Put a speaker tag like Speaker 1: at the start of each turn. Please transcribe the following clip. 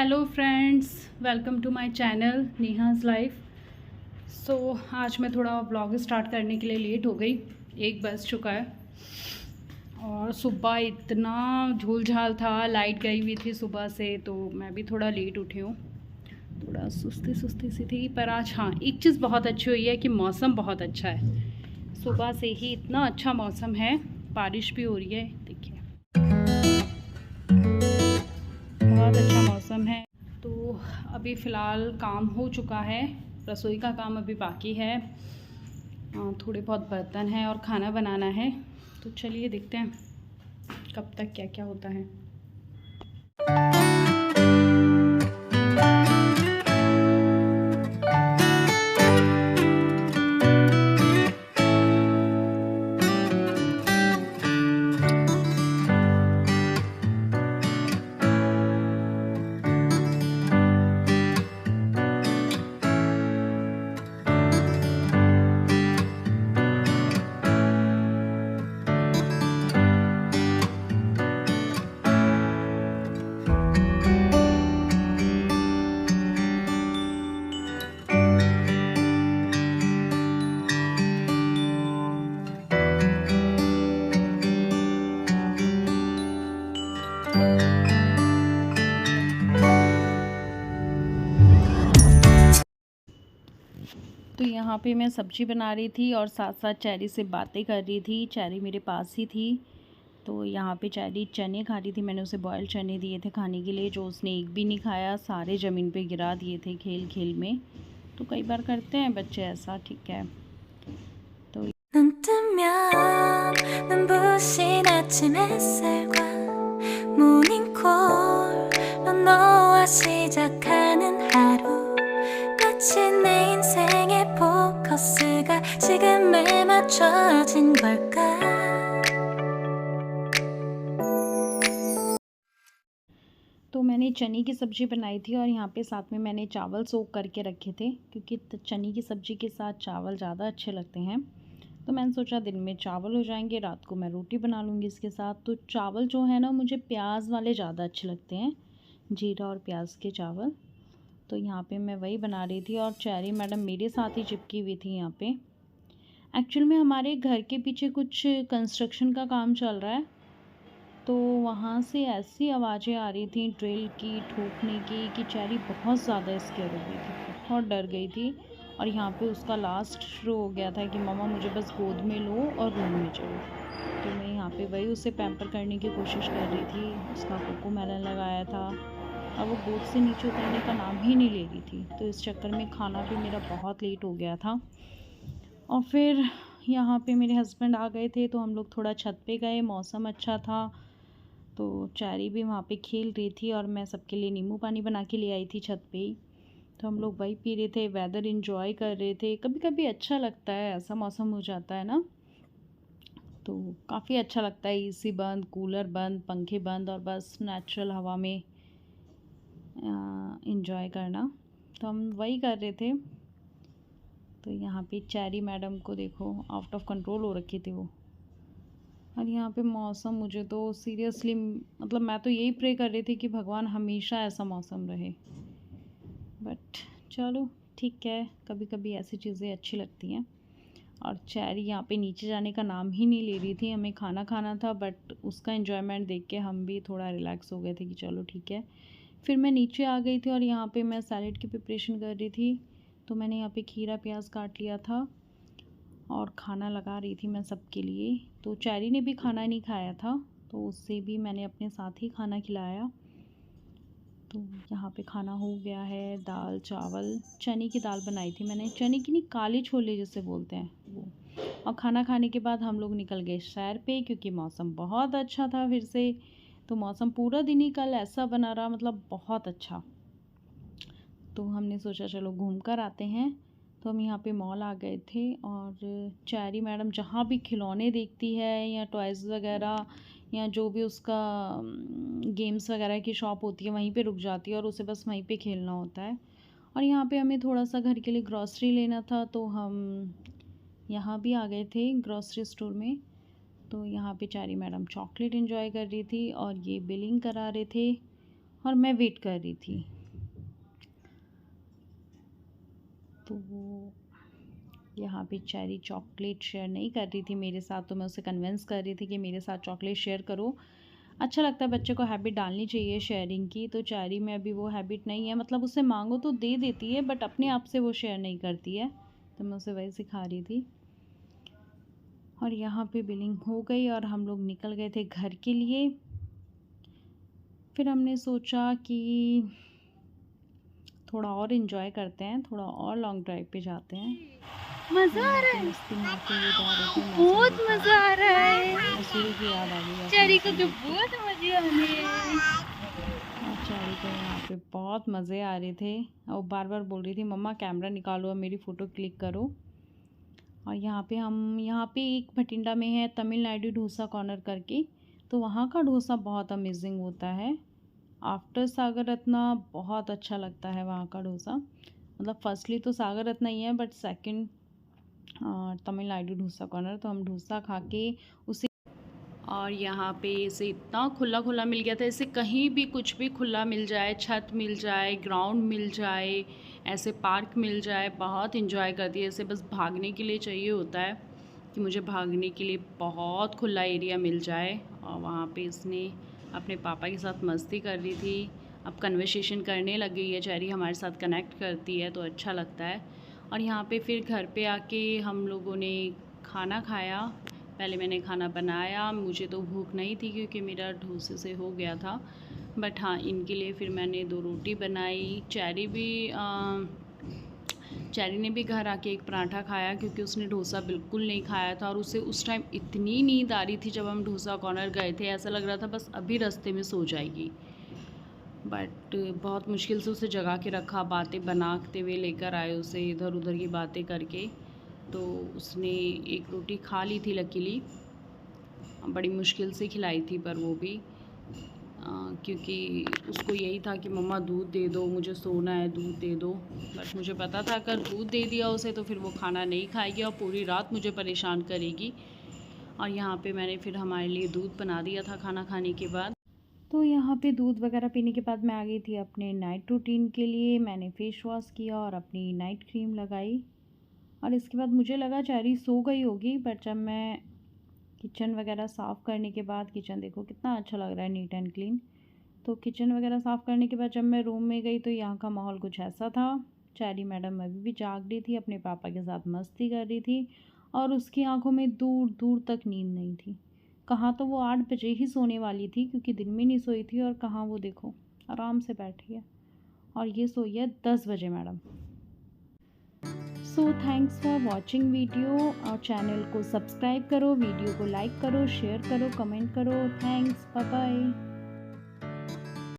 Speaker 1: Hello friends, welcome to my channel Neha's life. So आज मैं थोड़ा व्लॉग स्टार्ट करने के लिए लेट हो गई। 1 बज चुका है और सुबह इतना झूल झाल था, लाइट गई हुई थी सुबह से, तो मैं भी थोड़ा लेट उठी हूँ। थोड़ा सुस्ती सुस्ती सी थी, पर आज हाँ एक चीज़ बहुत अच्छी हुई है कि मौसम बहुत अच्छा है। सुबह से ही इतना अच्छा मौसम है, बारिश भी हो रही है। देखिए बहुत अच्छा मौसम है। तो अभी फ़िलहाल काम हो चुका है, रसोई का काम अभी बाकी है। थोड़े बहुत बर्तन हैं और खाना बनाना है। तो चलिए देखते हैं कब तक क्या क्या होता है। तो यहाँ पे मैं सब्ज़ी बना रही थी और साथ साथ चैरी से बातें कर रही थी। चैरी मेरे पास ही थी, तो यहाँ पे चैरी चने खा रही थी। मैंने उसे बॉयल चने दिए थे खाने के लिए, जो उसने एक भी नहीं खाया, सारे ज़मीन पे गिरा दिए थे खेल खेल में। तो कई बार करते हैं बच्चे ऐसा, ठीक है। तो
Speaker 2: 눈 뜨면 눈부신 아침 햇살과 모닝콜로 너와 시작하는 하루 마치 내 인생의 포커스가 지금에 맞춰진 걸까.
Speaker 1: तो मैंने चने की सब्ज़ी बनाई थी और यहाँ पे साथ में मैंने चावल सोक करके रखे थे, क्योंकि चने की सब्ज़ी के साथ चावल ज़्यादा अच्छे लगते हैं। तो मैंने सोचा दिन में चावल हो जाएंगे, रात को मैं रोटी बना लूँगी इसके साथ। तो चावल जो है ना, मुझे प्याज वाले ज़्यादा अच्छे लगते हैं, जीरा और प्याज के चावल। तो यहाँ पे मैं वही बना रही थी और चैरी मैडम मेरे साथ ही चिपकी हुई थी यहाँ पे। एक्चुअल में हमारे घर के पीछे कुछ कंस्ट्रक्शन का काम चल रहा है, तो वहाँ से ऐसी आवाज़ें आ रही थी ड्रिल की, ठोकने की, कि चैरी बहुत ज़्यादा स्केयर हो गई थी, बहुत डर गई थी। और यहाँ पे उसका लास्ट शुरू हो गया था कि मम्मा मुझे बस गोद में लो और रूम में चलो। तो मैं यहाँ पे वही उसे पैम्पर करने की कोशिश कर रही थी। उसका कोको मेलन लगाया था और वो गोद से नीचे उतरने का नाम ही नहीं ले रही थी। तो इस चक्कर में खाना भी मेरा बहुत लेट हो गया था। और फिर यहाँ पे मेरे हस्बैंड आ गए थे, तो हम लोग थोड़ा छत पे गए, मौसम अच्छा था। तो चैरी भी वहाँ पे खेल रही थी और मैं सबके लिए नींबू पानी बना के ले आई थी छत पे ही। तो हम लोग वही पी रहे थे, वेदर एंजॉय कर रहे थे। कभी कभी अच्छा लगता है, ऐसा मौसम हो जाता है ना, तो काफ़ी अच्छा लगता है। एसी बंद, कूलर बंद, पंखे बंद और बस नेचुरल हवा में एंजॉय करना। तो हम वही कर रहे थे। तो यहाँ पे चैरी मैडम को देखो, आउट ऑफ कंट्रोल हो रखी थी वो। और यहाँ पे मौसम, मुझे तो सीरियसली मतलब मैं तो यही प्रे कर रही थी कि भगवान हमेशा ऐसा मौसम रहे। बट चलो ठीक है, कभी कभी ऐसी चीज़ें अच्छी लगती हैं। और चैरी यहाँ पे नीचे जाने का नाम ही नहीं ले रही थी। हमें खाना खाना था, बट उसका एन्जॉयमेंट देख के हम भी थोड़ा रिलैक्स हो गए थे कि चलो ठीक है। फिर मैं नीचे आ गई थी और यहाँ पे मैं सैलेड की प्रिपरेशन कर रही थी। तो मैंने यहाँ पे खीरा प्याज काट लिया था और खाना लगा रही थी मैं सबके लिए। तो चैरी ने भी खाना नहीं खाया था, तो उससे भी मैंने अपने साथ ही खाना खिलाया। तो यहाँ पे खाना हो गया है। दाल चावल, चने की दाल बनाई थी मैंने, चने की नहीं, काले छोले जिसे बोलते हैं वो। और खाना खाने के बाद हम लोग निकल गए सैर पे, क्योंकि मौसम बहुत अच्छा था फिर से। तो मौसम पूरा दिन ही कल ऐसा बना रहा, मतलब बहुत अच्छा। तो हमने सोचा चलो घूम कर आते हैं। तो हम यहाँ पे मॉल आ गए थे और चैरी मैडम जहाँ भी खिलौने देखती है या टॉयज़ वगैरह या जो भी उसका गेम्स वगैरह की शॉप होती है, वहीं पे रुक जाती है और उसे बस वहीं पे खेलना होता है। और यहाँ पे हमें थोड़ा सा घर के लिए ग्रॉसरी लेना था, तो हम यहाँ भी आ गए थे ग्रॉसरी स्टोर में। तो यहाँ पे चैरी मैडम चॉकलेट एंजॉय कर रही थी और ये बिलिंग करा रहे थे। और मैं वेट कर रही थी। तो यहाँ पे चेरी चॉकलेट शेयर नहीं कर रही थी मेरे साथ, तो मैं उसे कन्विंस कर रही थी कि मेरे साथ चॉकलेट शेयर करो। अच्छा लगता है, बच्चे को हैबिट डालनी चाहिए शेयरिंग की। तो चेरी में अभी वो हैबिट नहीं है, मतलब उससे मांगो तो दे देती है बट अपने आप से वो शेयर नहीं करती है, तो मैं उसे वही सिखा रही थी। और यहाँ पे बिलिंग हो गई और हम लोग निकल गए थे घर के लिए। फिर हमने सोचा कि थोड़ा और इन्जॉय करते हैं, थोड़ा और लॉन्ग ड्राइव पे जाते हैं।
Speaker 2: मजा आ
Speaker 1: यहाँ
Speaker 2: रहा
Speaker 1: पे
Speaker 2: है,
Speaker 1: मस्ती मारते हुए जा रहे थे, मौसम
Speaker 2: बहुत
Speaker 1: देखो,
Speaker 2: मजा आ रहा है।
Speaker 1: मसूरी की याद आ गई बस
Speaker 2: चेरी को
Speaker 1: मौसम
Speaker 2: तो
Speaker 1: देख के।
Speaker 2: बहुत मजे आने हैं।
Speaker 1: और चेरी को यहाँ पे बहुत मज़े आ रहे थे और बार बार बोल रही थी मम्मा कैमरा निकालो और मेरी फ़ोटो क्लिक करो। और यहाँ पे एक भटिंडा में है तमिलनाडु डोसा कॉर्नर करके, तो वहाँ का डोसा बहुत अमेजिंग होता है। आफ्टर सागर रत्ना बहुत अच्छा लगता है वहाँ का डोसा। मतलब फर्स्टली तो सागर रत्ना ही है but second Tamil Nadu dosa corner. तो हम डोसा खा के उसे, और यहाँ पे इसे इतना खुला खुला मिल गया था, इसे कहीं भी कुछ भी खुला मिल जाए, छत मिल जाए, ग्राउंड मिल जाए, ऐसे पार्क मिल जाए, बहुत इन्जॉय करती है। इसे बस भागने के लिए चाहिए होता है कि मुझे भागने के लिए बहुत खुला एरिया मिल जाए। और वहाँ पे इसने अपने पापा के साथ मस्ती कर रही थी। अब कन्वर्सेशन करने लग गई है, चेरी हमारे साथ कनेक्ट करती है तो अच्छा लगता है। और यहाँ पे फिर घर पे आके हम लोगों ने खाना खाया। पहले मैंने खाना बनाया, मुझे तो भूख नहीं थी क्योंकि मेरा डोसे से हो गया था, बट हाँ इनके लिए फिर मैंने 2 रोटी बनाई। चेरी ने भी घर आके एक पराठा खाया क्योंकि उसने डोसा बिल्कुल नहीं खाया था और उसे उस टाइम इतनी नींद आ रही थी जब हम डोसा कॉर्नर गए थे, ऐसा लग रहा था बस अभी रास्ते में सो जाएगी। बट बहुत मुश्किल से उसे जगा के रखा, बातें बनाते हुए लेकर आए उसे, इधर उधर की बातें करके। तो उसने एक रोटी खा ली थी लकीली, बड़ी मुश्किल से खिलाई थी पर वो भी क्योंकि उसको यही था कि मम्मा दूध दे दो, मुझे सोना है, दूध दे दो। बट मुझे पता था अगर दूध दे दिया उसे तो फिर वो खाना नहीं खाएगी और पूरी रात मुझे परेशान करेगी। और यहाँ पे मैंने फिर हमारे लिए दूध बना दिया था खाना खाने के बाद। तो यहाँ पे दूध वगैरह पीने के बाद मैं आ गई थी अपने नाइट रूटीन के लिए। मैंने फेस वॉश किया और अपनी नाइट क्रीम लगाई और इसके बाद मुझे लगा चेरी सो गई होगी, बट जब मैं किचन वगैरह साफ़ करने के बाद, किचन देखो कितना अच्छा लग रहा है, नीट एंड क्लीन। तो किचन वगैरह साफ़ करने के बाद जब मैं रूम में गई तो यहाँ का माहौल कुछ ऐसा था। चेरी मैडम अभी भी जाग रही थी, अपने पापा के साथ मस्ती कर रही थी और उसकी आंखों में दूर दूर तक नींद नहीं थी। कहाँ तो वो 8 बजे ही सोने वाली थी क्योंकि दिन में नहीं सोई थी, और कहाँ वो देखो आराम से बैठी है और ये सोई है 10 बजे madam. So thanks for watching video और चैनल को सब्सक्राइब करो, वीडियो को लाइक करो, शेयर करो, कमेंट करो। Thanks, bye bye.